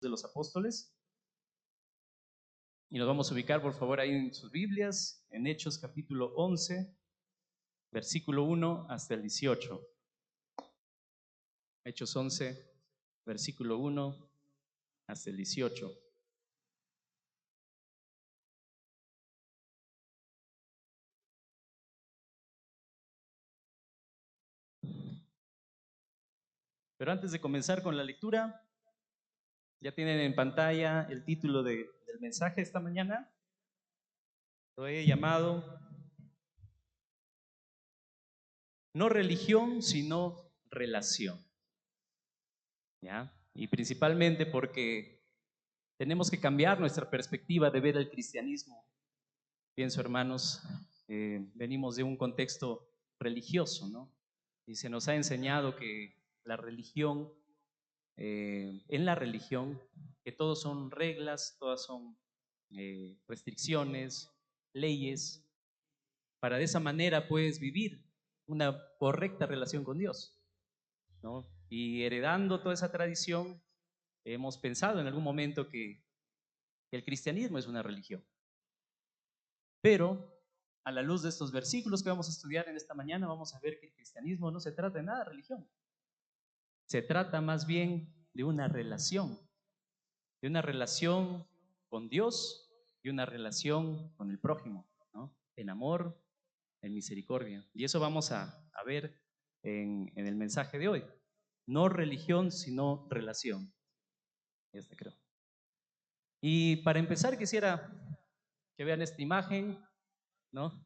de los Apóstoles. Y nos vamos a ubicar, por favor, ahí en sus Biblias, en Hechos capítulo 11, versículo 1 hasta el 18. Hechos 11, versículo 1 hasta el 18. Pero antes de comenzar con la lectura, ya tienen en pantalla el título del mensaje esta mañana. Lo he llamado no religión, sino relación. ¿Ya? Y principalmente porque tenemos que cambiar nuestra perspectiva de ver el cristianismo. Pienso, hermanos, venimos de un contexto religioso, ¿no? Y se nos ha enseñado que la religión, en la religión, que todos son reglas, todas son restricciones, leyes, para de esa manera puedes vivir una correcta relación con Dios, ¿no? Y heredando toda esa tradición, hemos pensado en algún momento que el cristianismo es una religión. Pero a la luz de estos versículos que vamos a estudiar en esta mañana, vamos a ver que el cristianismo no se trata de nada de religión. Se trata más bien de una relación con Dios y una relación con el prójimo, ¿no? En amor, en misericordia. Y eso vamos a ver en el mensaje de hoy. No religión, sino relación. Este creo. Y para empezar quisiera que vean esta imagen, ¿no?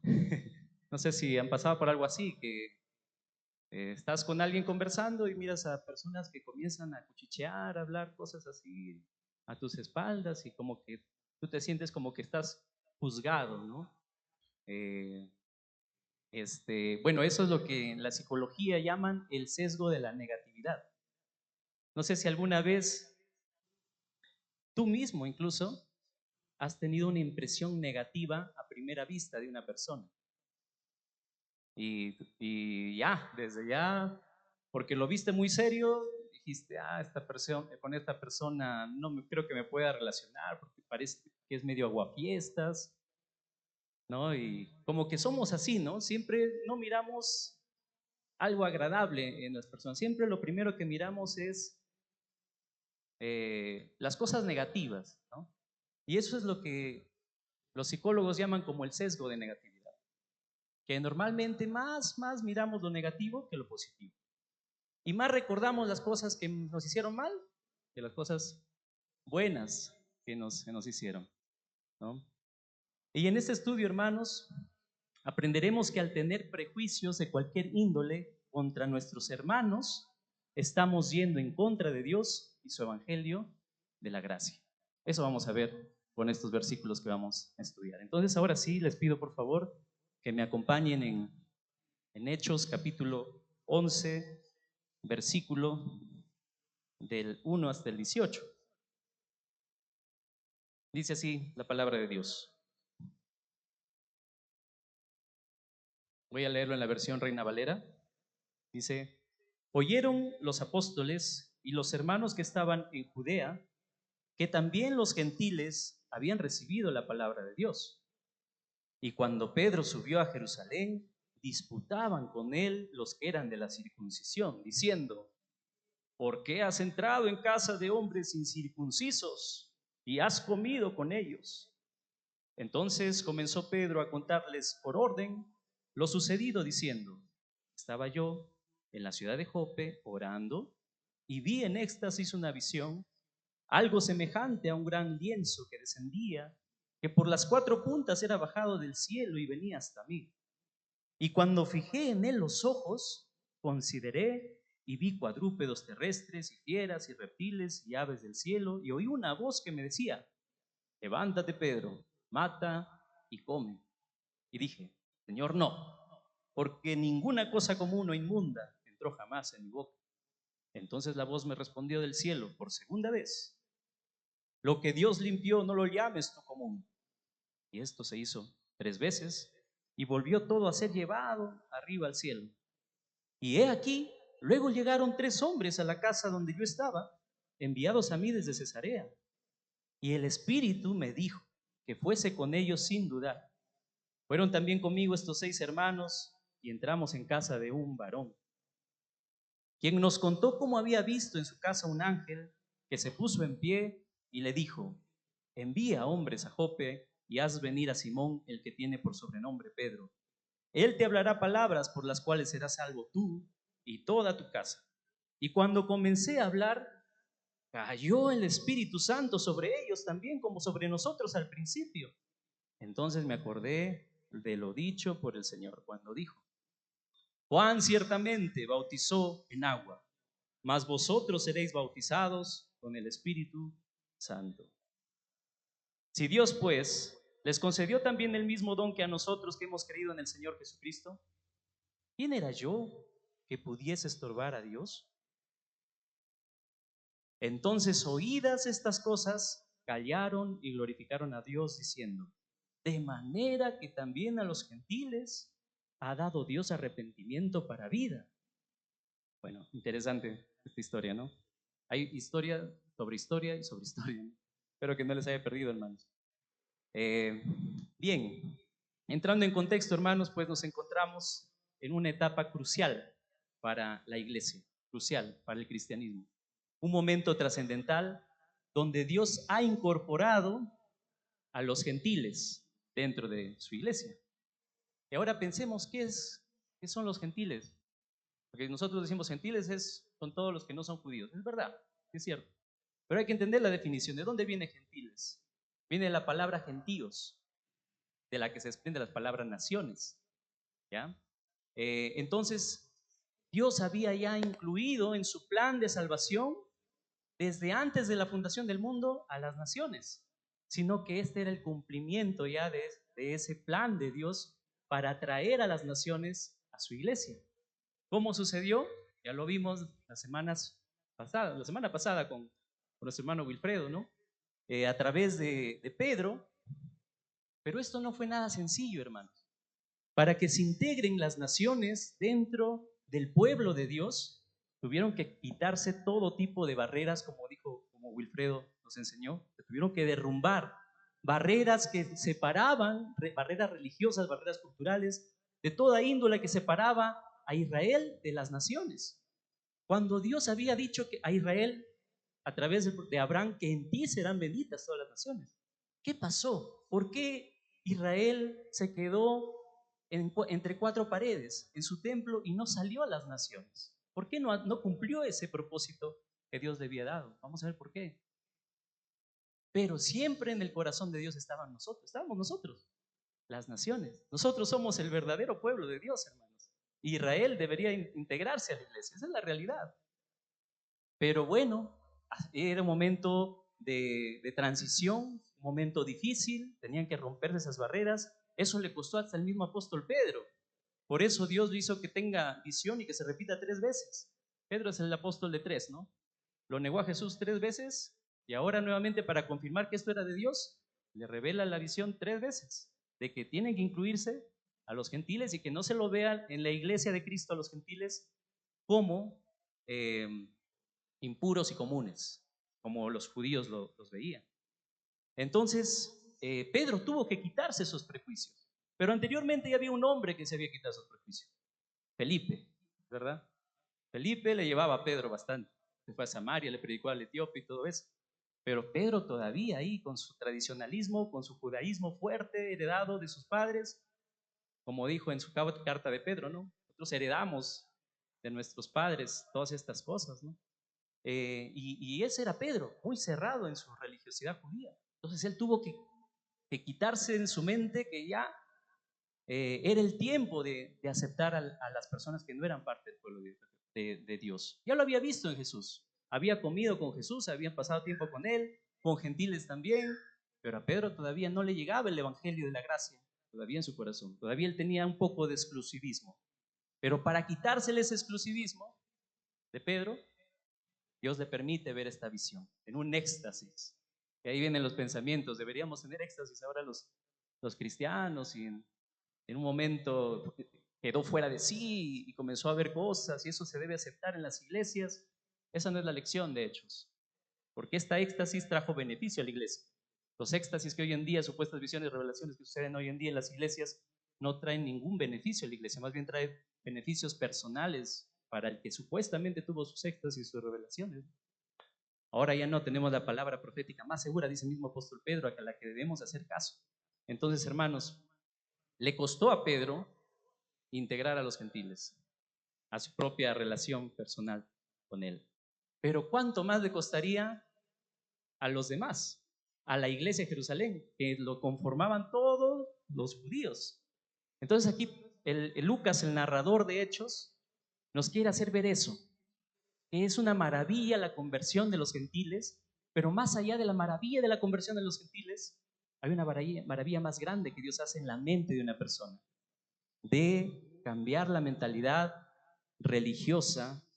No sé si han pasado por algo así, que estás con alguien conversando y miras a personas que comienzan a cuchichear, a hablar cosas así a tus espaldas y como que tú te sientes como que estás juzgado, ¿no? Eh, bueno, eso es lo que en la psicología llaman el sesgo de la negatividad. No sé si alguna vez tú mismo incluso has tenido una impresión negativa a primera vista de una persona. Y ya, desde ya, porque lo viste muy serio, dijiste, con esta persona no creo que me pueda relacionar porque parece que es medio aguafiestas, ¿no? Y como que somos así, ¿no? Siempre no miramos algo agradable en las personas, siempre lo primero que miramos es las cosas negativas, ¿no? Y eso es lo que los psicólogos llaman como el sesgo de negatividad, que normalmente más miramos lo negativo que lo positivo. Y más recordamos las cosas que nos hicieron mal que las cosas buenas que nos hicieron, ¿no? Y en este estudio, hermanos, aprenderemos que al tener prejuicios de cualquier índole contra nuestros hermanos, estamos yendo en contra de Dios y su evangelio de la gracia. Eso vamos a ver con estos versículos que vamos a estudiar. Entonces, ahora sí, les pido por favor que me acompañen en Hechos capítulo 11, versículo del 1 hasta el 18. Dice así la palabra de Dios. Voy a leerlo en la versión Reina Valera. Dice: oyeron los apóstoles y los hermanos que estaban en Judea que también los gentiles habían recibido la palabra de Dios. Y cuando Pedro subió a Jerusalén, disputaban con él los que eran de la circuncisión, diciendo: ¿por qué has entrado en casa de hombres incircuncisos y has comido con ellos? Entonces comenzó Pedro a contarles por orden lo sucedido, diciendo: estaba yo en la ciudad de Jope orando y vi en éxtasis una visión, algo semejante a un gran lienzo que descendía, que por las cuatro puntas era bajado del cielo y venía hasta mí. Y cuando fijé en él los ojos, consideré y vi cuadrúpedos terrestres y fieras y reptiles y aves del cielo, y oí una voz que me decía: levántate, Pedro, mata y come. Y dije: Señor, no, porque ninguna cosa común o inmunda entró jamás en mi boca. Entonces la voz me respondió del cielo por segunda vez: lo que Dios limpió, no lo llames tú común. Y esto se hizo 3 veces, y volvió todo a ser llevado arriba al cielo. Y he aquí, luego llegaron 3 hombres a la casa donde yo estaba, enviados a mí desde Cesarea. Y el Espíritu me dijo que fuese con ellos sin dudar. Fueron también conmigo estos 6 hermanos y entramos en casa de un varón, quien nos contó cómo había visto en su casa un ángel que se puso en pie y le dijo: envía hombres a Jope y haz venir a Simón, el que tiene por sobrenombre Pedro. Él te hablará palabras por las cuales serás salvo tú y toda tu casa. Y cuando comencé a hablar, cayó el Espíritu Santo sobre ellos también, como sobre nosotros al principio. Entonces me acordé de lo dicho por el Señor cuando dijo: Juan ciertamente bautizó en agua, mas vosotros seréis bautizados con el Espíritu Santo. Si Dios, pues, les concedió también el mismo don que a nosotros que hemos creído en el Señor Jesucristo, ¿quién era yo que pudiese estorbar a Dios? Entonces, oídas estas cosas, callaron y glorificaron a Dios, diciendo: de manera que también a los gentiles ha dado Dios arrepentimiento para vida. Bueno, interesante esta historia, ¿no? Hay historia y sobre historia, ¿no? Espero que no les haya perdido, hermanos. Eh, Bien, entrando en contexto, hermanos, pues nos encontramos en una etapa crucial para la iglesia, crucial para el cristianismo. Un momento trascendental donde Dios ha incorporado a los gentiles dentro de su iglesia. Y ahora pensemos, ¿qué son los gentiles? Porque nosotros decimos gentiles son todos los que no son judíos. Es verdad, es cierto. Pero hay que entender la definición. ¿De dónde viene gentiles? Viene la palabra gentíos, de la que se desprende las palabras naciones. ¿Ya? Entonces, Dios había ya incluido en su plan de salvación, desde antes de la fundación del mundo, a las naciones, sino que este era el cumplimiento ya de ese plan de Dios para traer a las naciones a su iglesia. ¿Cómo sucedió? Ya lo vimos la semana pasada con nuestro hermano Wilfredo, ¿no? A través de Pedro. Pero esto no fue nada sencillo, hermanos. Para que se integren las naciones dentro del pueblo de Dios, tuvieron que quitarse todo tipo de barreras, como Wilfredo nos enseñó. Se tuvieron que derrumbar barreras que separaban, barreras religiosas, barreras culturales, de toda índole, que separaba a Israel de las naciones. Cuando Dios había dicho que a Israel, a través de Abraham, que en ti serán benditas todas las naciones. ¿Qué pasó? ¿Por qué Israel se quedó entre 4 paredes en su templo y no salió a las naciones? ¿Por qué no cumplió ese propósito que Dios le había dado? Vamos a ver por qué. Pero siempre en el corazón de Dios estábamos nosotros, las naciones. Nosotros somos el verdadero pueblo de Dios, hermanos. Israel debería integrarse a la iglesia, esa es la realidad. Pero bueno, era un momento de transición, un momento difícil, tenían que romperse esas barreras. Eso le costó hasta el mismo apóstol Pedro. Por eso Dios lo hizo que tenga visión y que se repita 3 veces. Pedro es el apóstol de 3, ¿no? Lo negó a Jesús 3 veces y ahora nuevamente, para confirmar que esto era de Dios, le revela la visión 3 veces de que tienen que incluirse a los gentiles y que no se lo vean en la iglesia de Cristo a los gentiles como impuros y comunes, como los judíos los veían. Entonces, Pedro tuvo que quitarse esos prejuicios. Pero anteriormente ya había un hombre que se había quitado esos prejuicios, Felipe, ¿verdad? Felipe le llevaba a Pedro bastante. Se fue a Samaria, le predicó al etíope y todo eso. Pero Pedro todavía ahí, con su tradicionalismo, con su judaísmo fuerte, heredado de sus padres, como dijo en su carta de Pedro, ¿no? Nosotros heredamos de nuestros padres todas estas cosas, ¿no? Y ese era Pedro, muy cerrado en su religiosidad judía. Entonces él tuvo que quitarse en su mente que ya era el tiempo de aceptar a las personas que no eran parte del pueblo de Dios. Ya lo había visto en Jesús, había comido con Jesús, habían pasado tiempo con él, con gentiles también, pero a Pedro todavía no le llegaba el evangelio de la gracia, todavía en su corazón, todavía él tenía un poco de exclusivismo. Pero para quitársele ese exclusivismo de Pedro, Dios le permite ver esta visión en un éxtasis. Y ahí vienen los pensamientos, deberíamos tener éxtasis ahora los cristianos, y en un momento quedó fuera de sí y comenzó a ver cosas, y eso se debe aceptar en las iglesias. Esa no es la lección de Hechos. porque esta éxtasis trajo beneficio a la iglesia. Los éxtasis que hoy en día, supuestas visiones, revelaciones que suceden hoy en día en las iglesias, no traen ningún beneficio a la iglesia, más bien traen beneficios personales para el que supuestamente tuvo sus éxtasis y sus revelaciones. Ahora ya no tenemos la palabra profética más segura, dice el mismo apóstol Pedro, a la que debemos hacer caso. Entonces, hermanos, le costó a Pedro integrar a los gentiles a su propia relación personal con él. Pero ¿cuánto más le costaría a los demás, a la iglesia de Jerusalén, que lo conformaban todos los judíos? Entonces aquí el Lucas, el narrador de Hechos, nos quiere hacer ver eso, que es una maravilla la conversión de los gentiles, pero más allá de la maravilla de la conversión de los gentiles, hay una maravilla más grande que Dios hace en la mente de una persona, de cambiar la mentalidad religiosa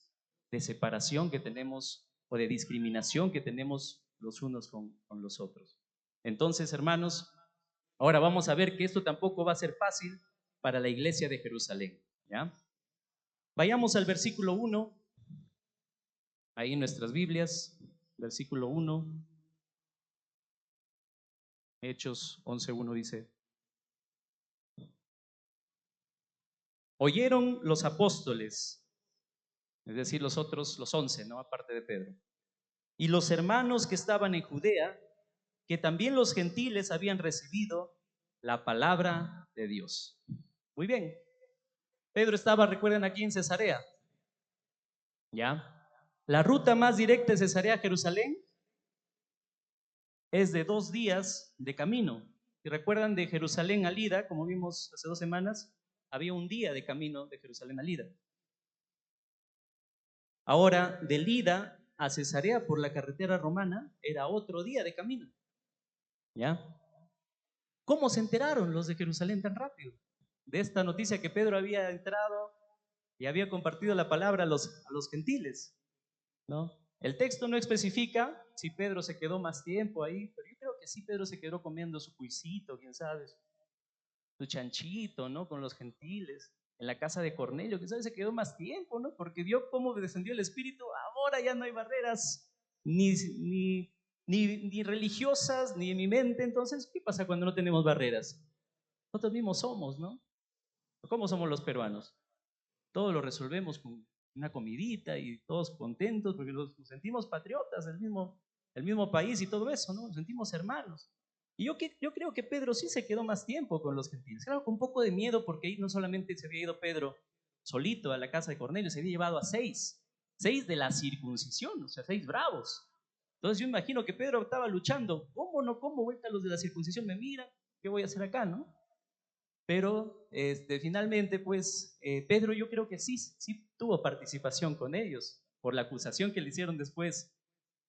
de separación que tenemos o de discriminación que tenemos los unos con los otros. Entonces, hermanos, ahora vamos a ver que esto tampoco va a ser fácil para la iglesia de Jerusalén, ¿ya? Vayamos al versículo 1, ahí en nuestras Biblias, versículo 1, Hechos 11:1 dice: oyeron los apóstoles, es decir, los otros, los 11, ¿no? Aparte de Pedro, y los hermanos que estaban en Judea, que también los gentiles habían recibido la palabra de Dios. Muy bien. Pedro estaba, recuerden, aquí en Cesarea, ¿ya? La ruta más directa de Cesarea a Jerusalén es de 2 días de camino. Si recuerdan, de Jerusalén a Lida, como vimos hace 2 semanas, había un día de camino de Jerusalén a Lida. Ahora, de Lida a Cesarea por la carretera romana era otro día de camino, ¿ya? ¿Cómo se enteraron los de Jerusalén tan rápido de esta noticia que Pedro había entrado y había compartido la palabra a los gentiles, ¿no? El texto no especifica si Pedro se quedó más tiempo ahí, pero yo creo que sí, Pedro se quedó comiendo su cuisito, quién sabe, su chanchito, ¿no? Con los gentiles, en la casa de Cornelio, quién sabe, se quedó más tiempo, ¿no? Porque vio cómo descendió el Espíritu. Ahora ya no hay barreras ni religiosas, ni en mi mente. Entonces, ¿qué pasa cuando no tenemos barreras? Nosotros mismos somos, ¿no? ¿Cómo somos los peruanos? Todo lo resolvemos con una comidita y todos contentos porque nos sentimos patriotas del mismo país y todo eso, ¿no? Nos sentimos hermanos. Y yo creo que Pedro sí se quedó más tiempo con los gentiles. Claro, con un poco de miedo porque ahí no solamente se había ido Pedro solito a la casa de Cornelio, se había llevado a 6 de la circuncisión, o sea, 6 bravos. Entonces yo imagino que Pedro estaba luchando. ¿Cómo no como vuelta los de la circuncisión? Me miran, ¿qué voy a hacer acá, no? Pero finalmente, pues, Pedro yo creo que sí tuvo participación con ellos por la acusación que le hicieron después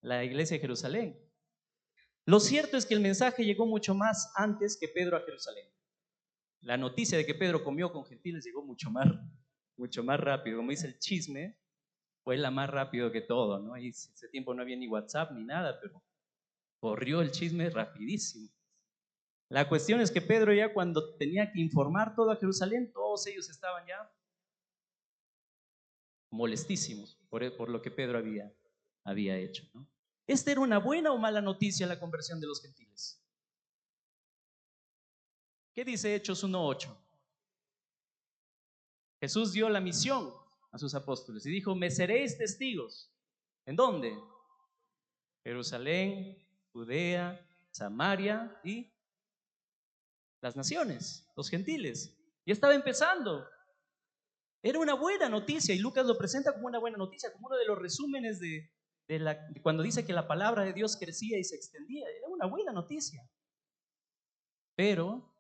la iglesia de Jerusalén. Lo cierto es que el mensaje llegó mucho más antes que Pedro a Jerusalén. La noticia de que Pedro comió con gentiles llegó mucho más rápido. Como dice el chisme, fue la más rápido que todo, ¿no? Ahí ese tiempo no había ni WhatsApp ni nada, pero corrió el chisme rapidísimo. La cuestión es que Pedro ya cuando tenía que informar todo a Jerusalén, todos ellos estaban ya molestísimos por lo que Pedro había hecho, ¿no? ¿Esta era una buena o mala noticia la conversión de los gentiles? ¿Qué dice Hechos 1:8? Jesús dio la misión a sus apóstoles y dijo: me seréis testigos. ¿En dónde? Jerusalén, Judea, Samaria y las naciones, los gentiles. Ya estaba empezando. Era una buena noticia y Lucas lo presenta como una buena noticia, como uno de los resúmenes de cuando dice que la palabra de Dios crecía y se extendía. Era una buena noticia. Pero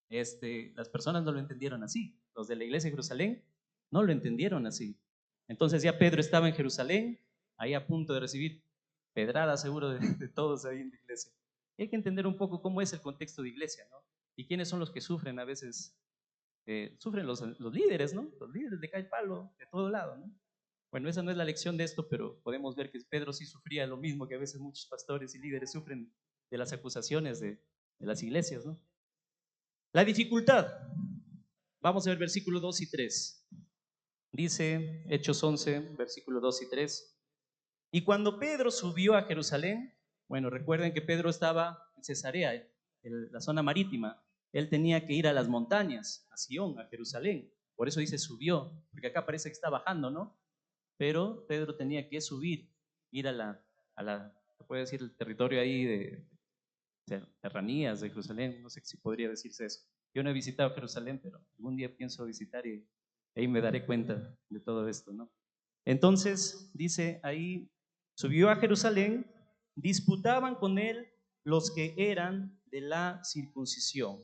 las personas no lo entendieron así. Los de la iglesia de Jerusalén no lo entendieron así. Entonces ya Pedro estaba en Jerusalén, ahí a punto de recibir pedradas seguro de todos ahí en la iglesia. Y hay que entender un poco cómo es el contexto de iglesia, ¿no? Y quiénes son los que sufren a veces. Sufren los líderes, ¿no? Los líderes de cae palo de todo lado, ¿no? Bueno, esa no es la lección de esto, pero podemos ver que Pedro sí sufría lo mismo que a veces muchos pastores y líderes sufren de las acusaciones de las iglesias, ¿no? La dificultad. Vamos a ver versículos 2 y 3. Dice Hechos 11, versículos 2 y 3. Y cuando Pedro subió a Jerusalén, bueno, recuerden que Pedro estaba en Cesarea, en la zona marítima. Él tenía que ir a las montañas, a Sion, a Jerusalén. Por eso dice subió, porque acá parece que está bajando, ¿no? Pero Pedro tenía que subir, ir se puede decir, el territorio ahí de serranías de Jerusalén, no sé si podría decirse eso. Yo no he visitado Jerusalén, pero algún día pienso visitar y ahí me daré cuenta de todo esto, ¿no? Entonces, dice ahí, subió a Jerusalén, disputaban con él los que eran de la circuncisión,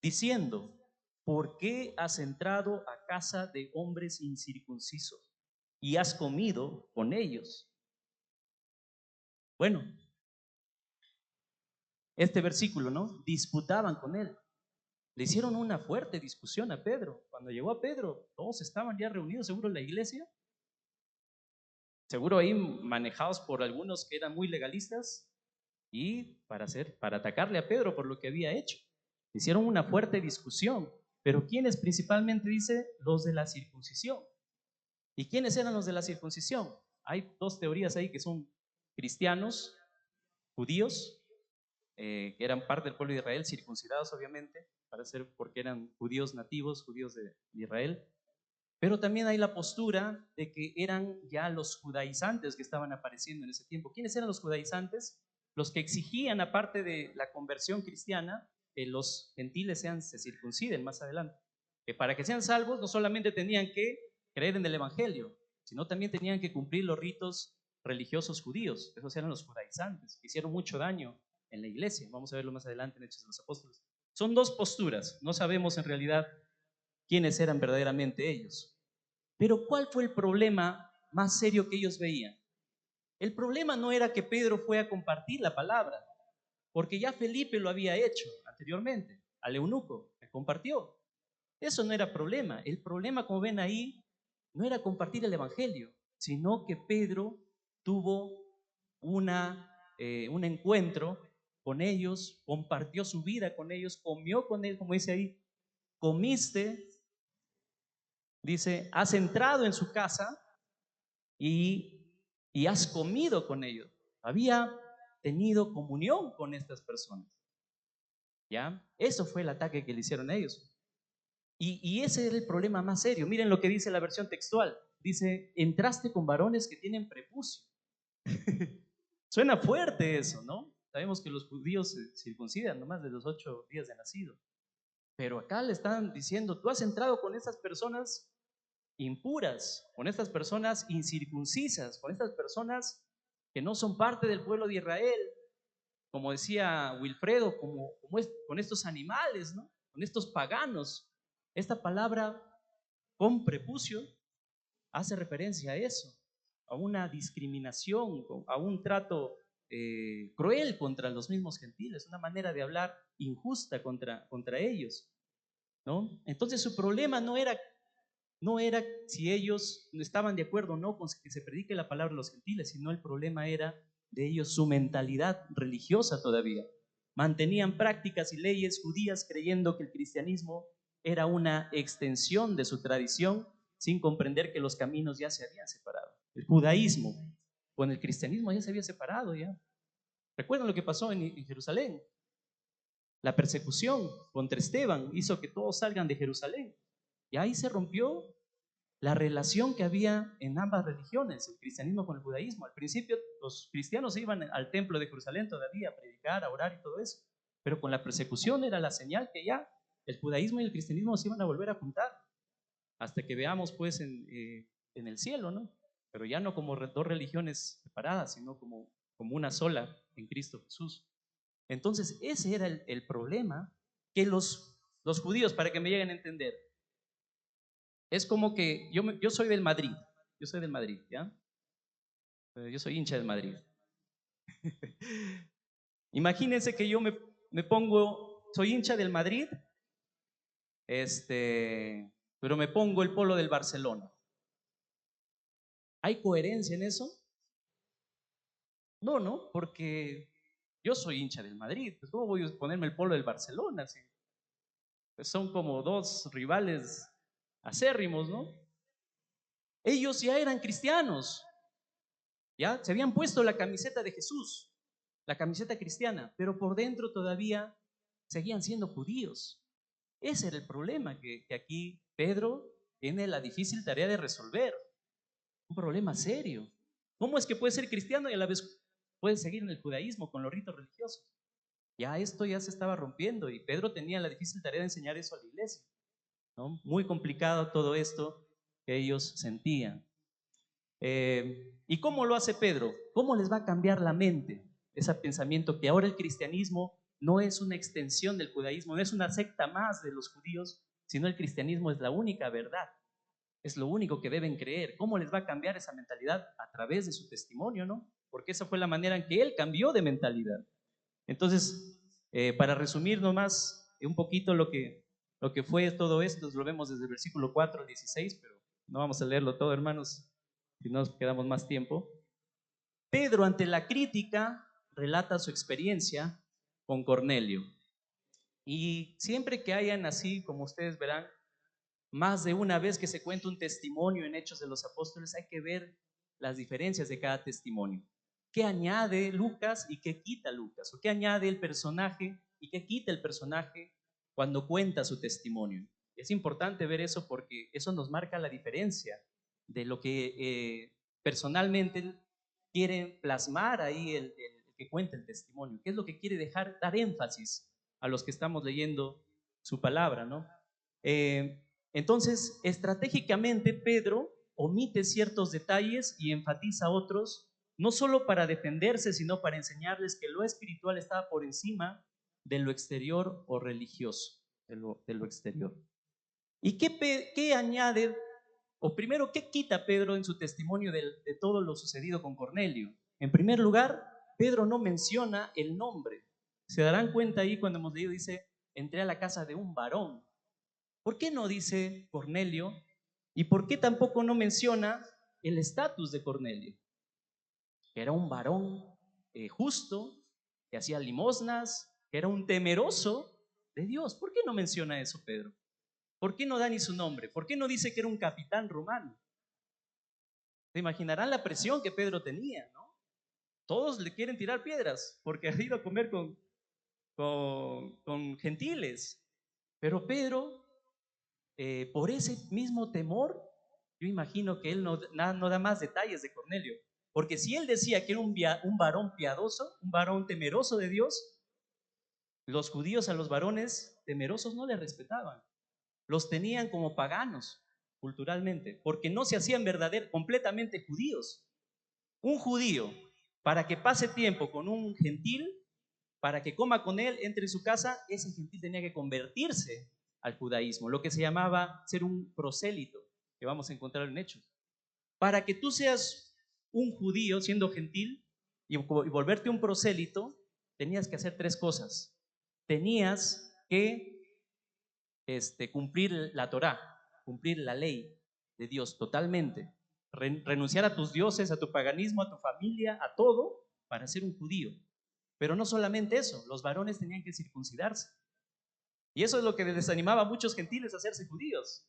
diciendo, ¿por qué has entrado a casa de hombres incircuncisos y has comido con ellos? Bueno, este versículo, ¿no? Disputaban con él. Le hicieron una fuerte discusión a Pedro. Cuando llegó a Pedro, todos estaban ya reunidos, seguro en la iglesia, seguro ahí manejados por algunos que eran muy legalistas y para atacarle a Pedro por lo que había hecho. Hicieron una fuerte discusión. Pero ¿quiénes principalmente? Dice, los de la circuncisión. ¿Y quiénes eran los de la circuncisión? Hay dos teorías ahí que son cristianos, judíos, que eran parte del pueblo de Israel, circuncidados obviamente, porque eran judíos nativos, judíos de Israel. Pero también hay la postura de que eran ya los judaizantes que estaban apareciendo en ese tiempo. ¿Quiénes eran los judaizantes? Los que exigían, aparte de la conversión cristiana, que los gentiles se circunciden más adelante. Que para que sean salvos no solamente tenían que creer en el Evangelio, sino también tenían que cumplir los ritos religiosos judíos. Esos eran los judaizantes, que hicieron mucho daño en la iglesia. Vamos a verlo más adelante en Hechos de los Apóstoles. Son dos posturas. No sabemos en realidad quiénes eran verdaderamente ellos. Pero ¿cuál fue el problema más serio que ellos veían? El problema no era que Pedro fue a compartir la palabra, porque ya Felipe lo había hecho anteriormente, al eunuco, que compartió. Eso no era problema. El problema, como ven ahí, no era compartir el evangelio, sino que Pedro tuvo un encuentro con ellos, compartió su vida con ellos, comió con ellos, como dice ahí, comiste, dice, has entrado en su casa y has comido con ellos. Había tenido comunión con estas personas. ¿Ya? Eso fue el ataque que le hicieron a ellos. Y ese era el problema más serio. Miren lo que dice la versión textual. Dice, entraste con varones que tienen prepucio. Suena fuerte eso, ¿no? Sabemos que los judíos se circuncidan nomás de los 8 días de nacido. Pero acá le están diciendo, tú has entrado con estas personas impuras, con estas personas incircuncisas, con estas personas que no son parte del pueblo de Israel, como decía Wilfredo, con estos animales, ¿no? Con estos paganos. Esta palabra con prepucio hace referencia a eso, a una discriminación, a un trato cruel contra los mismos gentiles, una manera de hablar injusta contra ellos, ¿no? Entonces su problema no era si ellos estaban de acuerdo o no con que se predique la palabra a los gentiles, sino el problema era de ellos su mentalidad religiosa todavía. Mantenían prácticas y leyes judías creyendo que el cristianismo era una extensión de su tradición sin comprender que los caminos ya se habían separado. El judaísmo con el cristianismo ya se había separado ya. ¿Recuerdan lo que pasó en Jerusalén? La persecución contra Esteban hizo que todos salgan de Jerusalén. Y ahí se rompió la relación que había en ambas religiones, el cristianismo con el judaísmo. Al principio los cristianos iban al templo de Jerusalén todavía a predicar, a orar y todo eso, pero con la persecución era la señal que ya el judaísmo y el cristianismo se iban a volver a juntar, hasta que veamos pues en el cielo, ¿no? Pero ya no como dos religiones separadas, sino como una sola en Cristo Jesús. Entonces ese era el problema que los judíos, para que me lleguen a entender, es como que yo soy del Madrid, ¿ya? Yo soy hincha del Madrid. Imagínense que yo me pongo, soy hincha del Madrid, pero me pongo el polo del Barcelona. ¿Hay coherencia en eso? No, porque yo soy hincha del Madrid. Pues ¿cómo voy a ponerme el polo del Barcelona? ¿Sí? Pues son como dos rivales acérrimos, ¿no? Ellos ya eran cristianos. Ya se habían puesto la camiseta de Jesús, la camiseta cristiana, pero por dentro todavía seguían siendo judíos. Ese era el problema que aquí Pedro tiene la difícil tarea de resolver. Un problema serio. ¿Cómo es que puede ser cristiano y a la vez puede seguir en el judaísmo con los ritos religiosos? Ya esto ya se estaba rompiendo y Pedro tenía la difícil tarea de enseñar eso a la iglesia, ¿no? Muy complicado todo esto que ellos sentían. ¿Y cómo lo hace Pedro? ¿Cómo les va a cambiar la mente? Ese pensamiento que ahora el cristianismo no es una extensión del judaísmo, no es una secta más de los judíos, sino el cristianismo es la única verdad, es lo único que deben creer. ¿Cómo les va a cambiar esa mentalidad? A través de su testimonio, ¿no? Porque esa fue la manera en que él cambió de mentalidad. Entonces, para resumir nomás un poquito lo que fue todo esto, lo vemos desde el versículo 4 al 16, pero no vamos a leerlo todo, hermanos, si nos quedamos más tiempo. Pedro, ante la crítica, relata su experiencia con Cornelio. Y siempre que hayan así, como ustedes verán, más de una vez que se cuenta un testimonio en Hechos de los Apóstoles, hay que ver las diferencias de cada testimonio. ¿Qué añade Lucas y qué quita Lucas? ¿O qué añade el personaje y qué quita el personaje cuando cuenta su testimonio? Es importante ver eso porque eso nos marca la diferencia de lo que personalmente quiere plasmar ahí el que cuenta el testimonio. ¿Qué es lo que quiere dar énfasis a los que estamos leyendo su palabra, ¿no? Entonces, estratégicamente, Pedro omite ciertos detalles y enfatiza otros, no solo para defenderse, sino para enseñarles que lo espiritual estaba por encima de lo exterior o religioso, de lo exterior. ¿Y qué añade, o primero, qué quita Pedro en su testimonio de todo lo sucedido con Cornelio? En primer lugar, Pedro no menciona el nombre. Se darán cuenta ahí cuando hemos leído, dice, entré a la casa de un varón. ¿Por qué no dice Cornelio? ¿Y por qué tampoco no menciona el estatus de Cornelio? Que era un varón justo, que hacía limosnas, que era un temeroso de Dios. ¿Por qué no menciona eso, Pedro? ¿Por qué no da ni su nombre? ¿Por qué no dice que era un capitán romano? Se imaginarán la presión que Pedro tenía, ¿no? Todos le quieren tirar piedras porque ha ido a comer con gentiles. Pero Pedro, por ese mismo temor, yo imagino que él no da más detalles de Cornelio. Porque si él decía que era un varón piadoso, un varón temeroso de Dios, los judíos a los varones temerosos no le respetaban. Los tenían como paganos culturalmente, porque no se hacían completamente judíos. Un judío, para que pase tiempo con un gentil, para que coma con él, entre en su casa, ese gentil tenía que convertirse al judaísmo, lo que se llamaba ser un prosélito, que vamos a encontrar en Hechos. Para que tú seas un judío siendo gentil y volverte un prosélito, tenías que hacer tres cosas. Tenías que cumplir la Torá, cumplir la ley de Dios totalmente, renunciar a tus dioses, a tu paganismo, a tu familia, a todo, para ser un judío. Pero no solamente eso, los varones tenían que circuncidarse. Y eso es lo que desanimaba a muchos gentiles a hacerse judíos.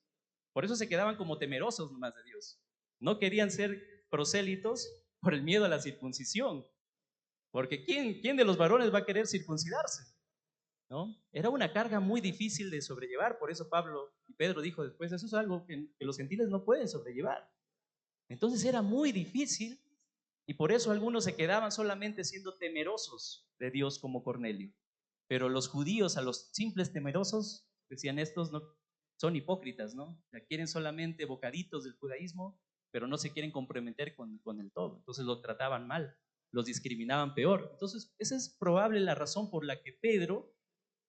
Por eso se quedaban como temerosos nomás de Dios. No querían ser prosélitos por el miedo a la circuncisión. Porque ¿quién de los varones va a querer circuncidarse? ¿No? Era una carga muy difícil de sobrellevar. Por eso Pablo y Pedro dijo después, eso es algo que los gentiles no pueden sobrellevar. Entonces era muy difícil y por eso algunos se quedaban solamente siendo temerosos de Dios como Cornelio. Pero los judíos, a los simples temerosos, decían estos no, son hipócritas, ¿no? O sea, quieren solamente bocaditos del judaísmo, pero no se quieren comprometer con el todo. Entonces los trataban mal, los discriminaban peor. Entonces esa es probable la razón por la que Pedro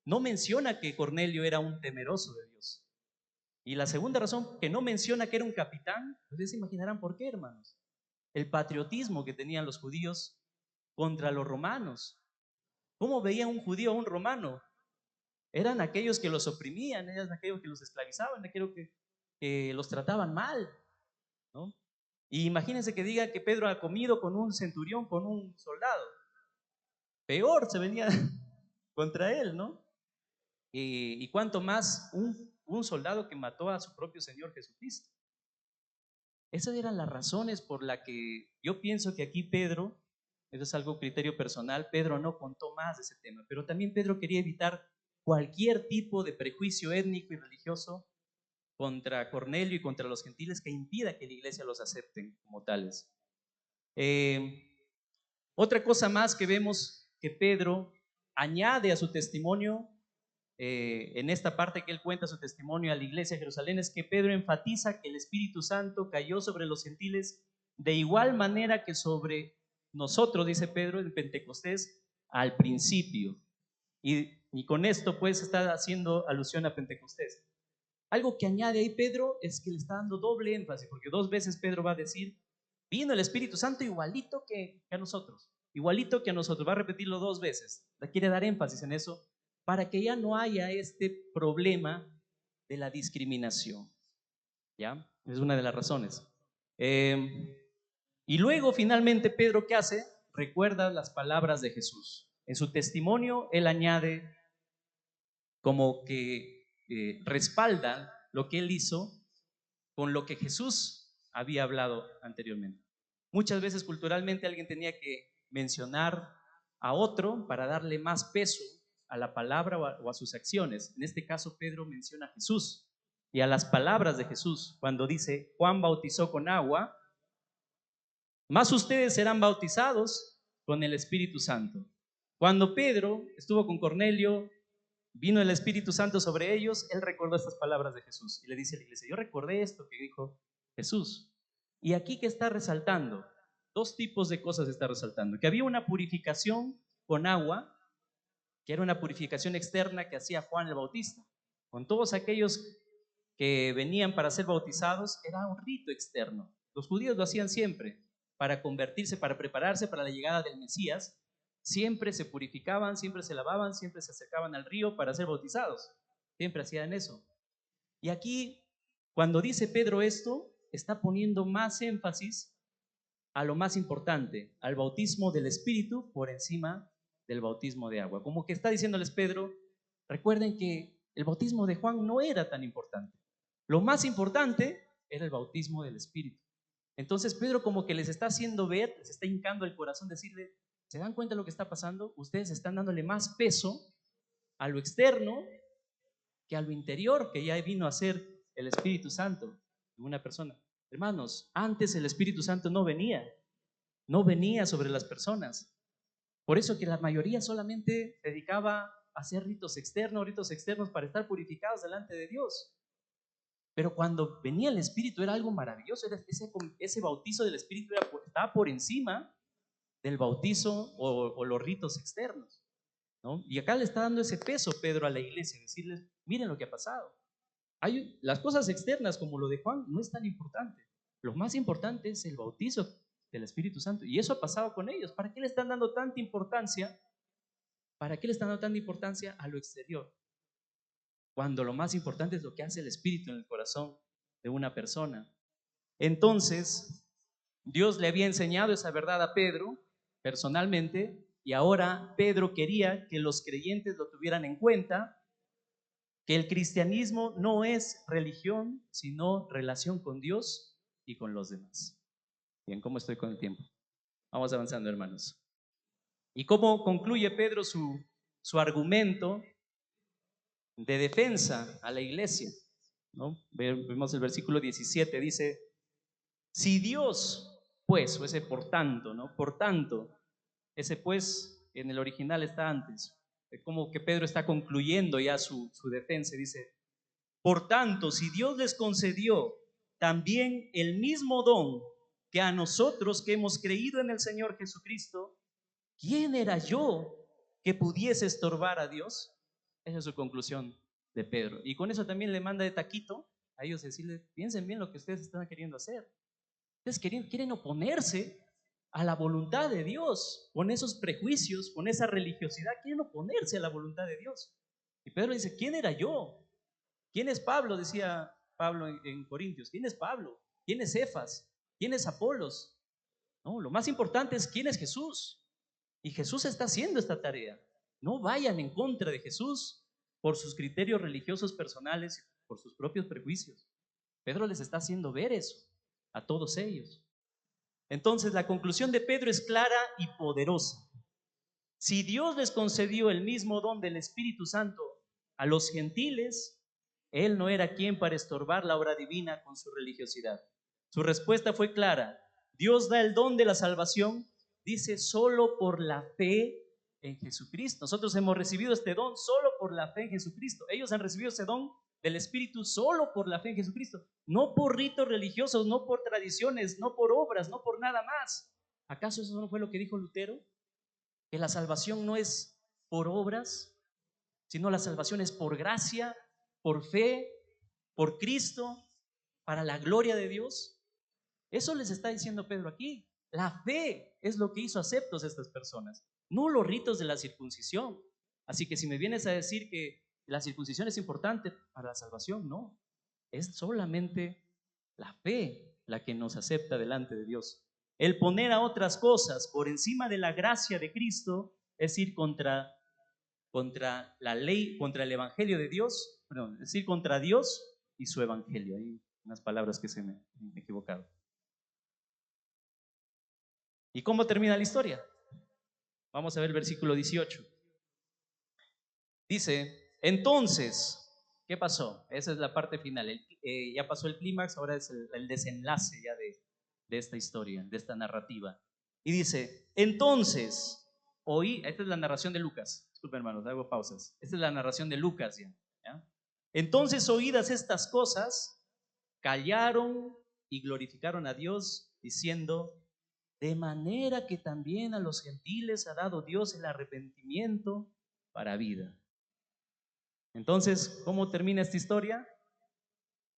no menciona que Cornelio era un temeroso de Dios. Y la segunda razón, que no menciona que era un capitán, ustedes se imaginarán por qué, hermanos. El patriotismo que tenían los judíos contra los romanos. ¿Cómo veía un judío a un romano? Eran aquellos que los oprimían, eran aquellos que los esclavizaban, aquellos que los trataban mal, ¿no? Y imagínense que diga que Pedro ha comido con un centurión, con un soldado. Peor se venía contra él, ¿no? Y cuánto más un soldado que mató a su propio Señor Jesucristo. Esas eran las razones por las que yo pienso que aquí Pedro, eso es algo criterio personal, Pedro no contó más de ese tema, pero también Pedro quería evitar cualquier tipo de prejuicio étnico y religioso contra Cornelio y contra los gentiles que impida que la iglesia los acepten como tales. Otra cosa más que vemos que Pedro añade a su testimonio, en esta parte que él cuenta su testimonio a la iglesia de Jerusalén, es que Pedro enfatiza que el Espíritu Santo cayó sobre los gentiles de igual manera que sobre nosotros, dice Pedro, en Pentecostés al principio. Y con esto pues está haciendo alusión a Pentecostés. Algo que añade ahí Pedro es que le está dando doble énfasis, porque 2 veces Pedro va a decir, vino el Espíritu Santo igualito que a nosotros, igualito que a nosotros, va a repetirlo 2 veces, le quiere dar énfasis en eso, para que ya no haya este problema de la discriminación, ¿ya? Es una de las razones. Y luego finalmente Pedro, ¿qué hace? Recuerda las palabras de Jesús. En su testimonio él añade como que respalda lo que él hizo con lo que Jesús había hablado anteriormente. Muchas veces culturalmente alguien tenía que mencionar a otro para darle más peso a la palabra o a sus acciones. En este caso Pedro menciona a Jesús y a las palabras de Jesús cuando dice, Juan bautizó con agua, más ustedes serán bautizados con el Espíritu Santo. Cuando Pedro estuvo con Cornelio, vino el Espíritu Santo sobre ellos, él recordó estas palabras de Jesús y le dice a la iglesia, yo recordé esto que dijo Jesús. Y aquí que está resaltando, 2 tipos de cosas está resaltando, que había una purificación con agua, que era una purificación externa que hacía Juan el Bautista. Con todos aquellos que venían para ser bautizados, era un rito externo. Los judíos lo hacían siempre, para convertirse, para prepararse para la llegada del Mesías. Siempre se purificaban, siempre se lavaban, siempre se acercaban al río para ser bautizados. Siempre hacían eso. Y aquí, cuando dice Pedro esto, está poniendo más énfasis a lo más importante, al bautismo del Espíritu por encima del bautismo de agua. Como que está diciéndoles Pedro, recuerden que el bautismo de Juan no era tan importante. Lo más importante era el bautismo del Espíritu. Entonces Pedro como que les está haciendo ver, les está hincando el corazón, decirle, ¿se dan cuenta de lo que está pasando? Ustedes están dándole más peso a lo externo que a lo interior, que ya vino a ser el Espíritu Santo en una persona. Hermanos, antes el Espíritu Santo no venía sobre las personas. Por eso que la mayoría solamente se dedicaba a hacer ritos externos para estar purificados delante de Dios. Pero cuando venía el Espíritu era algo maravilloso, ese bautizo del Espíritu estaba por encima del bautizo o los ritos externos, ¿no? Y acá le está dando ese peso Pedro a la iglesia, decirles, miren lo que ha pasado. Las cosas externas como lo de Juan no es tan importante. Lo más importante es el bautizo del Espíritu Santo. Y eso ha pasado con ellos. ¿Para qué le están dando tanta importancia? ¿Para qué le están dando tanta importancia a lo exterior? Cuando lo más importante es lo que hace el Espíritu en el corazón de una persona. Entonces, Dios le había enseñado esa verdad a Pedro personalmente y ahora Pedro quería que los creyentes lo tuvieran en cuenta, que el cristianismo no es religión, sino relación con Dios y con los demás. Bien, ¿cómo estoy con el tiempo? Vamos avanzando, hermanos. ¿Y cómo concluye Pedro su argumento de defensa a la iglesia? ¿No? Vemos el versículo 17, dice, si Dios, pues, o ese por tanto, ¿no? Por tanto, ese pues en el original está antes, como que Pedro está concluyendo ya su defensa, dice, por tanto, si Dios les concedió también el mismo don que a nosotros que hemos creído en el Señor Jesucristo, ¿quién era yo que pudiese estorbar a Dios? Esa es su conclusión de Pedro. Y con eso también le manda de taquito a ellos decirles, piensen bien lo que ustedes están queriendo hacer. Ustedes quieren oponerse a la voluntad de Dios, con esos prejuicios, con esa religiosidad, quieren oponerse a la voluntad de Dios. Y Pedro dice, ¿quién era yo? ¿Quién es Pablo? Decía Pablo en Corintios. ¿Quién es Pablo? ¿Quién es Cefas? ¿Quién es Apolos? No, lo más importante es quién es Jesús. Y Jesús está haciendo esta tarea. No vayan en contra de Jesús por sus criterios religiosos personales, por sus propios prejuicios. Pedro les está haciendo ver eso. a todos ellos. Entonces la conclusión de Pedro es clara y poderosa. Si Dios les concedió el mismo don del Espíritu Santo a los gentiles, Él no era quien para estorbar la obra divina con su religiosidad. Su respuesta fue clara. Dios da el don de la salvación, dice, solo por la fe en Jesucristo. Nosotros hemos recibido este don solo por la fe en Jesucristo. Ellos han recibido ese don del Espíritu solo por la fe en Jesucristo. No por ritos religiosos, no por tradiciones, no por obras, no por nada más. ¿Acaso eso no fue lo que dijo Lutero? Que la salvación no es por obras, sino la salvación es por gracia, por fe, por Cristo, para la gloria de Dios. Eso les está diciendo Pedro aquí. La fe es lo que hizo aceptos a estas personas, no los ritos de la circuncisión. Así que si me vienes a decir que la circuncisión es importante para la salvación, no. Es solamente la fe la que nos acepta delante de Dios. El poner a otras cosas por encima de la gracia de Cristo es ir contra la ley, contra el evangelio de Dios, perdón, es ir contra Dios y su evangelio. Hay unas palabras que se me he equivocado. ¿Y cómo termina la historia? Vamos a ver el versículo 18. Dice, entonces, ¿qué pasó? Esa es la parte final. Ya pasó el clímax, ahora es el desenlace ya de esta historia, de esta narrativa. Y dice, entonces, esta es la narración de Lucas. Disculpen, hermanos, hago pausas. Esta es la narración de Lucas ¿ya? Entonces, oídas estas cosas, callaron y glorificaron a Dios, diciendo, de manera que también a los gentiles ha dado Dios el arrepentimiento para vida. Entonces, ¿cómo termina esta historia?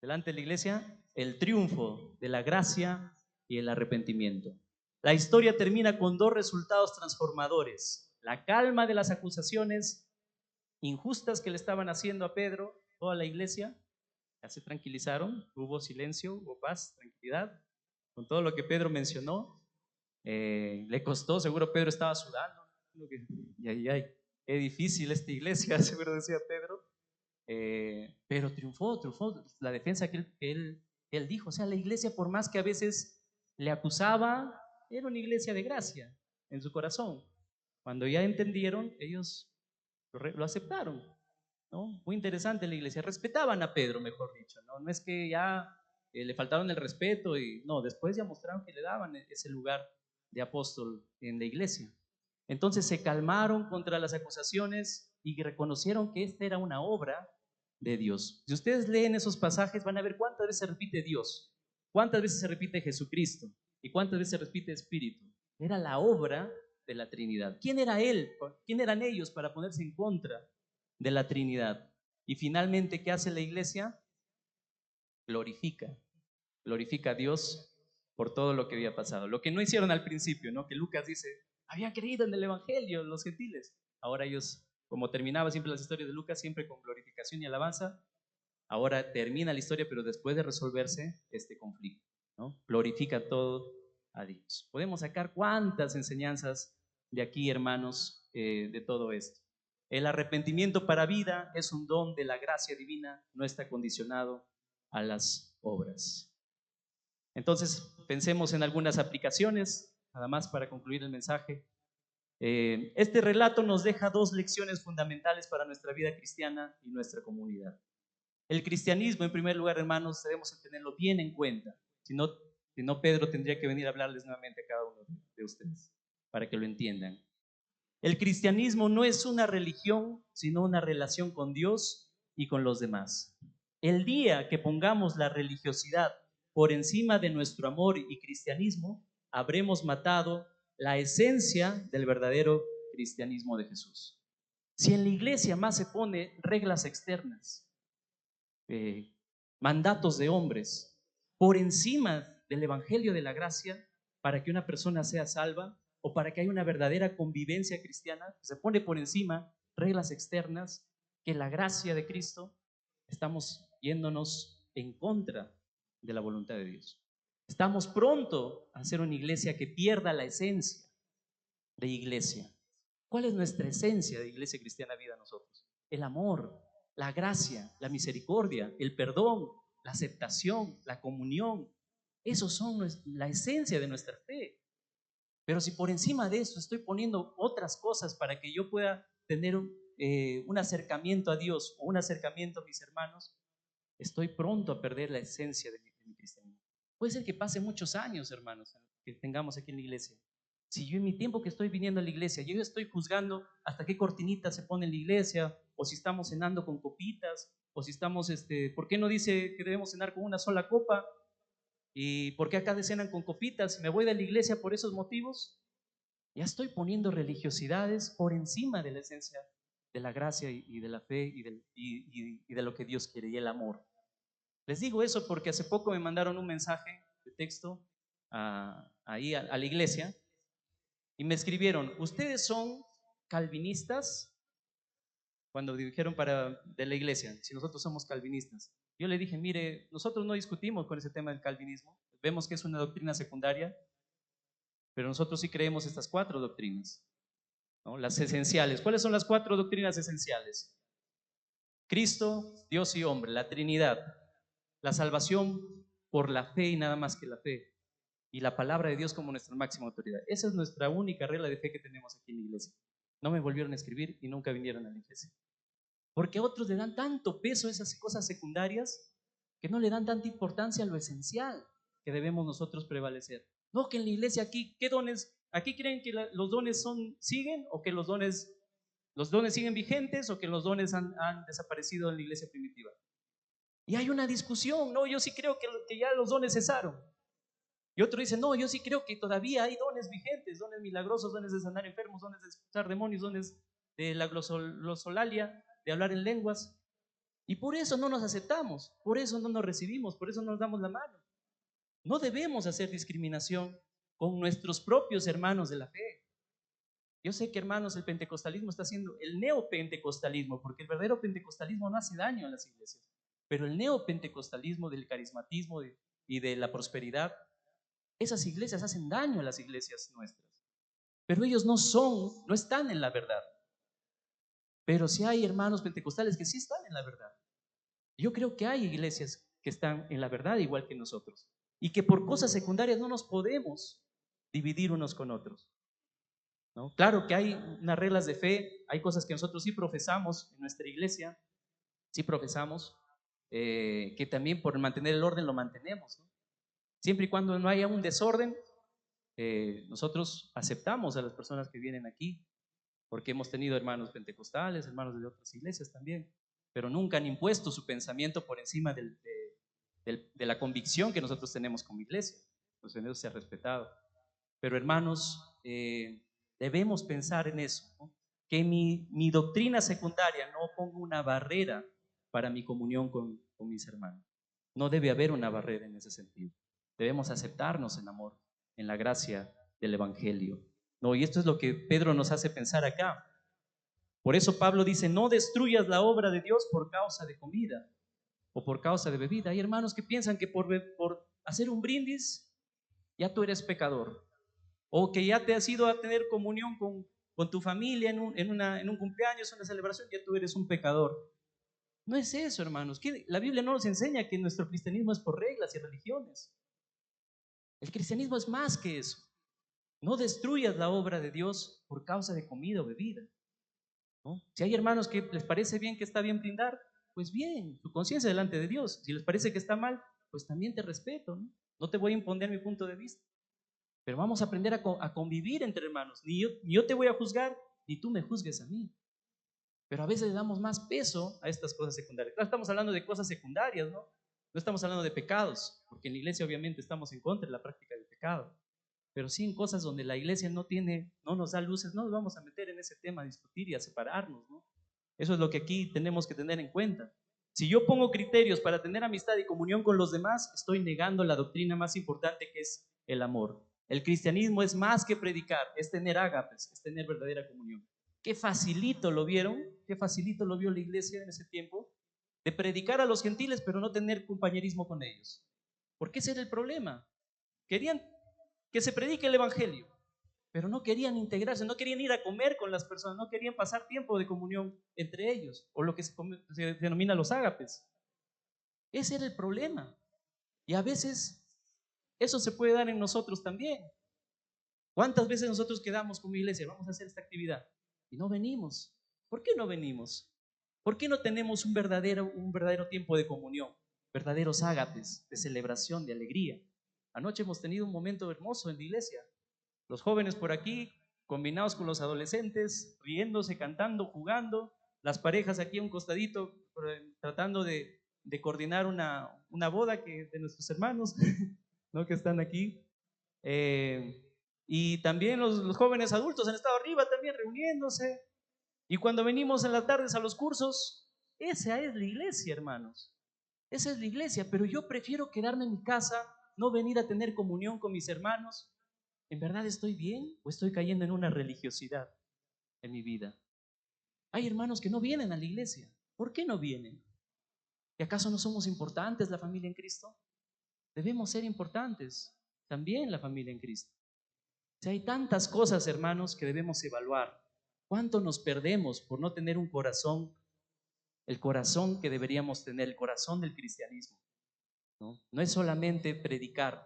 Delante de la iglesia, el triunfo de la gracia y el arrepentimiento. La historia termina con dos resultados transformadores: la calma de las acusaciones injustas que le estaban haciendo a Pedro, toda la iglesia, ya se tranquilizaron, hubo silencio, hubo paz, tranquilidad, con todo lo que Pedro mencionó. Le costó, seguro Pedro estaba sudando, qué difícil esta iglesia, seguro decía Pedro. Pero triunfó la defensa que él dijo. O sea, la iglesia, por más que a veces le acusaba, era una iglesia de gracia en su corazón. Cuando ya entendieron, ellos lo aceptaron, ¿no? Muy interesante la iglesia, respetaban a Pedro, mejor dicho, no es que ya le faltaron el respeto, y no, después ya mostraron que le daban ese lugar de apóstol en la iglesia. Entonces se calmaron contra las acusaciones y reconocieron que esta era una obra de Dios. Si ustedes leen esos pasajes, van a ver cuántas veces se repite Dios, cuántas veces se repite Jesucristo y cuántas veces se repite Espíritu. Era la obra de la Trinidad. ¿Quién era Él? ¿Quién eran ellos para ponerse en contra de la Trinidad? Y finalmente, ¿qué hace la iglesia? Glorifica a Dios por todo lo que había pasado. Lo que no hicieron al principio, ¿no? Que Lucas dice, habían creído en el Evangelio los gentiles. Ahora ellos, como terminaba siempre las historias de Lucas, siempre con glorificación y alabanza, ahora termina la historia, pero después de resolverse este conflicto, ¿no? Glorifica todo a Dios. Podemos sacar cuántas enseñanzas de aquí, hermanos, de todo esto. El arrepentimiento para vida es un don de la gracia divina, no está condicionado a las obras. Entonces, pensemos en algunas aplicaciones, nada más para concluir el mensaje. Este relato nos deja dos lecciones fundamentales para nuestra vida cristiana y nuestra comunidad. El cristianismo, en primer lugar, hermanos, debemos tenerlo bien en cuenta. Si no, Pedro tendría que venir a hablarles nuevamente a cada uno de ustedes para que lo entiendan. El cristianismo no es una religión, sino una relación con Dios y con los demás. El día que pongamos la religiosidad por encima de nuestro amor y cristianismo, habremos matado la esencia del verdadero cristianismo de Jesús. Si en la iglesia más se pone reglas externas, mandatos de hombres, por encima del evangelio de la gracia, para que una persona sea salva o para que haya una verdadera convivencia cristiana, se pone por encima reglas externas que la gracia de Cristo, estamos yéndonos en contra de la voluntad de Dios. Estamos pronto a ser una iglesia que pierda la esencia de iglesia. ¿Cuál es nuestra esencia de Iglesia Cristiana Vida nosotros? El amor, la gracia, la misericordia, el perdón, la aceptación, la comunión, Esos son la esencia de nuestra fe. Pero si por encima de eso estoy poniendo otras cosas para que yo pueda tener un acercamiento a Dios o un acercamiento a mis hermanos, estoy pronto a perder la esencia de mi cristianismo. Puede ser que pase muchos años, hermanos, que tengamos aquí en la iglesia. Si yo en mi tiempo que estoy viniendo a la iglesia, yo estoy juzgando hasta qué cortinita se pone en la iglesia, o si estamos cenando con copitas, o si estamos, ¿por qué no dice que debemos cenar con una sola copa? ¿Y por qué acá cenan con copitas? ¿Me voy de la iglesia por esos motivos? Ya estoy poniendo religiosidades por encima de la esencia de la gracia y de la fe y de lo que Dios quiere y el amor. Les digo eso porque hace poco me mandaron un mensaje de texto ahí a la iglesia y me escribieron: ¿ustedes son calvinistas? Cuando dijeron de la iglesia, si nosotros somos calvinistas. Yo le dije: mire, nosotros no discutimos con ese tema del calvinismo, vemos que es una doctrina secundaria, pero nosotros sí creemos estas 4 doctrinas, ¿no? Las esenciales. ¿Cuáles son las 4 doctrinas esenciales? Cristo, Dios y hombre, la Trinidad, la salvación por la fe y nada más que la fe, y la palabra de Dios como nuestra máxima autoridad. Esa es nuestra única regla de fe que tenemos aquí en la iglesia. No me volvieron a escribir y nunca vinieron a la iglesia. Porque otros le dan tanto peso a esas cosas secundarias que no le dan tanta importancia a lo esencial que debemos nosotros prevalecer. No, que en la iglesia aquí, ¿qué dones? ¿Aquí creen que los dones siguen o que los dones siguen vigentes o que los dones han desaparecido en la iglesia primitiva? Y hay una discusión. No, yo sí creo que ya los dones cesaron. Y otro dice: no, yo sí creo que todavía hay dones vigentes, dones milagrosos, dones de sanar enfermos, dones de expulsar demonios, dones de la glosolalia, de hablar en lenguas. Y por eso no nos aceptamos, por eso no nos recibimos, por eso no nos damos la mano. No debemos hacer discriminación con nuestros propios hermanos de la fe. Yo sé que, hermanos, el pentecostalismo está haciendo el neopentecostalismo, porque el verdadero pentecostalismo no hace daño a las iglesias, pero el neopentecostalismo del carismatismo y de la prosperidad, esas iglesias hacen daño a las iglesias nuestras. Pero ellos no están en la verdad. Pero sí hay hermanos pentecostales que sí están en la verdad. Yo creo que hay iglesias que están en la verdad igual que nosotros y que por cosas secundarias no nos podemos dividir unos con otros, ¿no? Claro que hay unas reglas de fe, hay cosas que nosotros sí profesamos en nuestra iglesia, sí profesamos, que también por mantener el orden lo mantenemos, ¿no? Siempre y cuando no haya un desorden, nosotros aceptamos a las personas que vienen aquí, porque hemos tenido hermanos pentecostales, hermanos de otras iglesias también, pero nunca han impuesto su pensamiento por encima de la convicción que nosotros tenemos como iglesia. Pues en eso se ha respetado. Pero, hermanos, debemos pensar en eso, ¿no? Que mi doctrina secundaria no ponga una barrera para mi comunión con mis hermanos. No debe haber una barrera en ese sentido. Debemos aceptarnos en amor, en la gracia del Evangelio, ¿no? Y esto es lo que Pedro nos hace pensar acá. Por eso Pablo dice: no destruyas la obra de Dios por causa de comida o por causa de bebida. Hay hermanos que piensan que por hacer un brindis ya tú eres pecador, o que ya te has ido a tener comunión con tu familia en un cumpleaños, una celebración, ya tú eres un pecador. No es eso, hermanos. La Biblia no nos enseña que nuestro cristianismo es por reglas y religiones. El cristianismo es más que eso. No destruyas la obra de Dios por causa de comida o bebida, ¿no? Si hay hermanos que les parece bien, que está bien brindar, pues bien, tu conciencia delante de Dios. Si les parece que está mal, pues también te respeto, ¿no? No te voy a imponer mi punto de vista. Pero vamos a aprender a convivir entre hermanos. Ni yo te voy a juzgar, ni tú me juzgues a mí. Pero a veces le damos más peso a estas cosas secundarias. Claro, estamos hablando de cosas secundarias, ¿no? No estamos hablando de pecados, porque en la iglesia obviamente estamos en contra de la práctica del pecado. Pero sí en cosas donde la iglesia no nos da luces, no nos vamos a meter en ese tema, a discutir y a separarnos, ¿no? Eso es lo que aquí tenemos que tener en cuenta. Si yo pongo criterios para tener amistad y comunión con los demás, estoy negando la doctrina más importante, que es el amor. El cristianismo es más que predicar, es tener ágapes, es tener verdadera comunión. Qué facilito lo vieron, qué facilito lo vio la iglesia en ese tiempo, de predicar a los gentiles pero no tener compañerismo con ellos. Porque ese era el problema. Querían que se predique el evangelio, pero no querían integrarse, no querían ir a comer con las personas, no querían pasar tiempo de comunión entre ellos, o lo que se denomina los ágapes. Ese era el problema. Y a veces Eso se puede dar en nosotros también. ¿Cuántas veces nosotros quedamos como iglesia? Vamos a hacer esta actividad y no venimos. ¿Por qué no venimos? ¿Por qué no tenemos un verdadero tiempo de comunión? Verdaderos ágapes, de celebración, de alegría. Anoche hemos tenido un momento hermoso en la iglesia. Los jóvenes por aquí, combinados con los adolescentes, riéndose, cantando, jugando. Las parejas aquí a un costadito, tratando de coordinar una boda de nuestros hermanos, ¿no? Que están aquí. Y también los jóvenes adultos han estado arriba también reuniéndose. Y cuando venimos en las tardes a los cursos, esa es la iglesia, hermanos. Esa es la iglesia, pero yo prefiero quedarme en mi casa, no venir a tener comunión con mis hermanos. ¿En verdad estoy bien o estoy cayendo en una religiosidad en mi vida? Hay hermanos que no vienen a la iglesia. ¿Por qué no vienen? ¿Y acaso no somos importantes la familia en Cristo? Debemos ser importantes también la familia en Cristo. O sea, hay tantas cosas, hermanos, que debemos evaluar. ¿Cuánto nos perdemos por no tener un corazón, el corazón que deberíamos tener, el corazón del cristianismo? No es solamente predicar,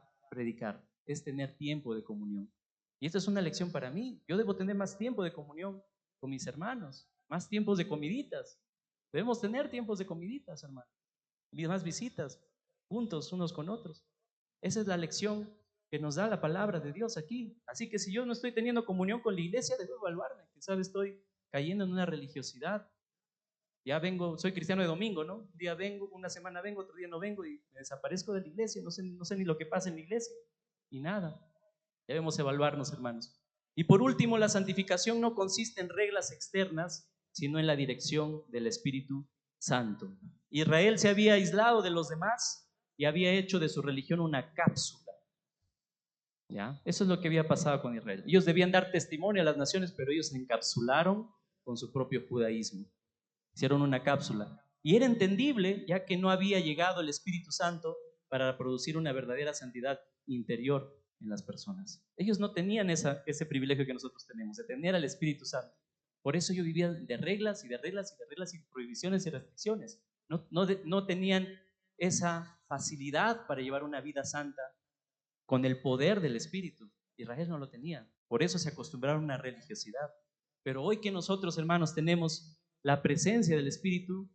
es tener tiempo de comunión. Y esta es una lección para mí. Yo debo tener más tiempo de comunión con mis hermanos, más tiempos de comiditas. Debemos tener tiempos de comiditas, hermanos, más visitas, juntos unos con otros. Esa es la lección que nos da la palabra de Dios aquí. Así que si yo no estoy teniendo comunión con la iglesia, debo evaluarme. Quizás estoy cayendo en una religiosidad. Ya vengo, soy cristiano de domingo, ¿no? Un día vengo, una semana vengo, otro día no vengo y me desaparezco de la iglesia, no sé ni lo que pasa en la iglesia, y nada. Debemos evaluarnos, hermanos. Y por último, la santificación no consiste en reglas externas, sino en la dirección del Espíritu Santo. Israel se había aislado de los demás y había hecho de su religión una cápsula. ¿Ya? Eso es lo que había pasado con Israel. Ellos debían dar testimonio a las naciones, pero ellos se encapsularon con su propio judaísmo. Hicieron una cápsula. Y era entendible, ya que no había llegado el Espíritu Santo para producir una verdadera santidad interior en las personas. Ellos no tenían ese privilegio que nosotros tenemos, de tener al Espíritu Santo. Por eso yo vivía de reglas y de reglas y de reglas y de prohibiciones y restricciones. No tenían esa facilidad para llevar una vida santa con el poder del Espíritu. Israel no lo tenía. Por eso se acostumbraron a una religiosidad. Pero hoy que nosotros, hermanos, tenemos la presencia del Espíritu,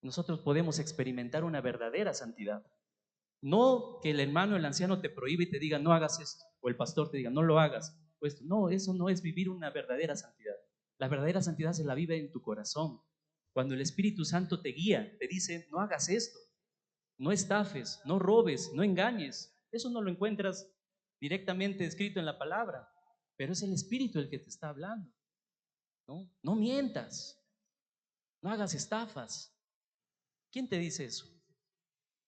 nosotros podemos experimentar una verdadera santidad. No que el hermano, el anciano te prohíbe y te diga no hagas esto, o el pastor te diga no lo hagas. Pues no, eso no es vivir una verdadera santidad. La verdadera santidad se la vive en tu corazón. Cuando el Espíritu Santo te guía, te dice no hagas esto, no estafes, no robes, no engañes. Eso no lo encuentras directamente escrito en la palabra, pero es el Espíritu el que te está hablando. No mientas, no hagas estafas. ¿Quién te dice eso?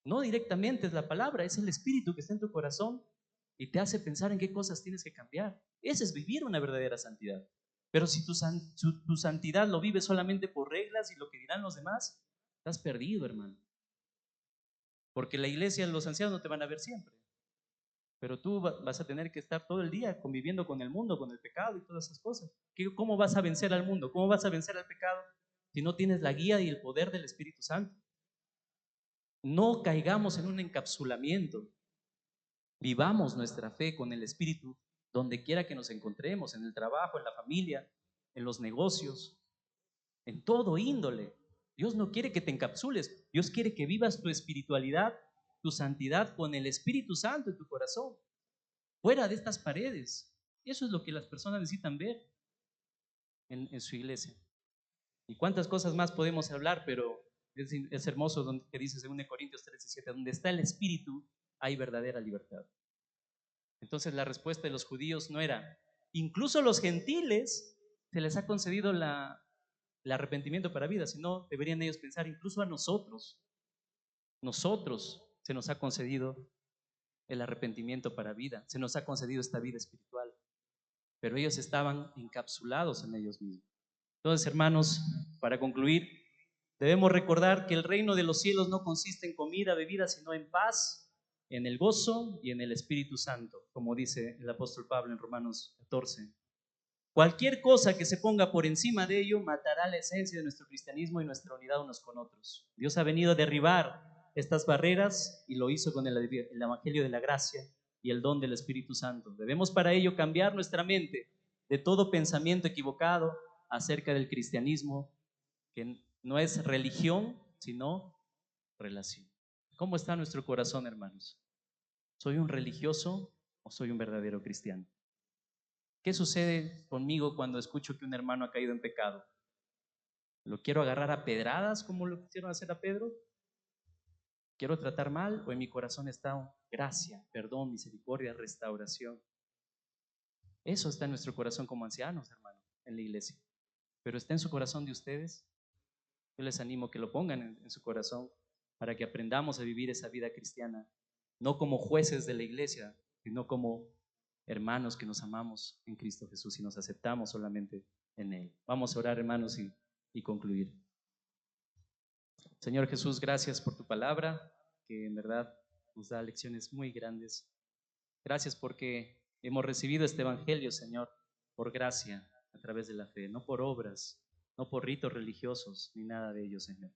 No directamente es la palabra, es el Espíritu que está en tu corazón y te hace pensar en qué cosas tienes que cambiar. Ese es vivir una verdadera santidad. Pero si tu santidad lo vives solamente por reglas y lo que dirán los demás, estás perdido, hermano. Porque la iglesia, los ancianos no te van a ver siempre. Pero tú vas a tener que estar todo el día conviviendo con el mundo, con el pecado y todas esas cosas. ¿Cómo vas a vencer al mundo? ¿Cómo vas a vencer al pecado si no tienes la guía y el poder del Espíritu Santo? No caigamos en un encapsulamiento. Vivamos nuestra fe con el Espíritu donde quiera que nos encontremos, en el trabajo, en la familia, en los negocios, en todo índole. Dios no quiere que te encapsules. Dios quiere que vivas tu espiritualidad, tu santidad con el Espíritu Santo en tu corazón, fuera de estas paredes. Eso es lo que las personas necesitan ver en su iglesia. Y cuántas cosas más podemos hablar, pero es hermoso donde que dice 2 Corintios 13:7, donde está el Espíritu hay verdadera libertad. Entonces la respuesta de los judíos no era, incluso los gentiles se les ha concedido el arrepentimiento para vida, sino deberían ellos pensar, incluso a nosotros se nos ha concedido el arrepentimiento para vida, se nos ha concedido esta vida espiritual, pero ellos estaban encapsulados en ellos mismos. Entonces, hermanos, para concluir, debemos recordar que el reino de los cielos no consiste en comida, bebida, sino en paz, en el gozo y en el Espíritu Santo, como dice el apóstol Pablo en Romanos 14. Cualquier cosa que se ponga por encima de ello matará la esencia de nuestro cristianismo y nuestra unidad unos con otros. Dios ha venido a derribar estas barreras y lo hizo con el Evangelio de la Gracia y el don del Espíritu Santo. Debemos para ello cambiar nuestra mente de todo pensamiento equivocado acerca del cristianismo, que no es religión, sino relación. ¿Cómo está nuestro corazón, hermanos? ¿Soy un religioso o soy un verdadero cristiano? ¿Qué sucede conmigo cuando escucho que un hermano ha caído en pecado? ¿Lo quiero agarrar a pedradas como lo quisieron hacer a Pedro? ¿Quiero tratar mal o en mi corazón está gracia, perdón, misericordia, restauración? Eso está en nuestro corazón como ancianos, hermano, en la iglesia. Pero está en su corazón de ustedes. Yo les animo que lo pongan en su corazón para que aprendamos a vivir esa vida cristiana, no como jueces de la iglesia, sino como hermanos que nos amamos en Cristo Jesús y nos aceptamos solamente en Él. Vamos a orar, hermanos, y concluir. Señor Jesús, gracias por tu palabra, que en verdad nos da lecciones muy grandes. Gracias porque hemos recibido este evangelio, Señor, por gracia, a través de la fe, no por obras, no por ritos religiosos, ni nada de ello, Señor.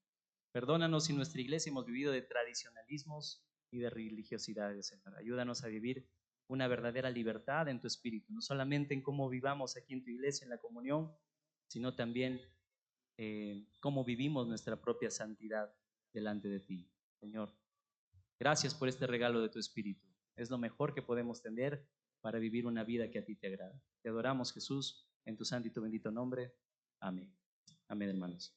Perdónanos si en nuestra iglesia hemos vivido de tradicionalismos y de religiosidades, Señor. Ayúdanos a vivir una verdadera libertad en tu espíritu, no solamente en cómo vivamos aquí en tu iglesia, en la comunión, sino también cómo vivimos nuestra propia santidad delante de ti, Señor. Gracias por este regalo de tu espíritu. Es lo mejor que podemos tener para vivir una vida que a ti te agrada. Te adoramos, Jesús, en tu santo y tu bendito nombre. Amén. Amén, hermanos.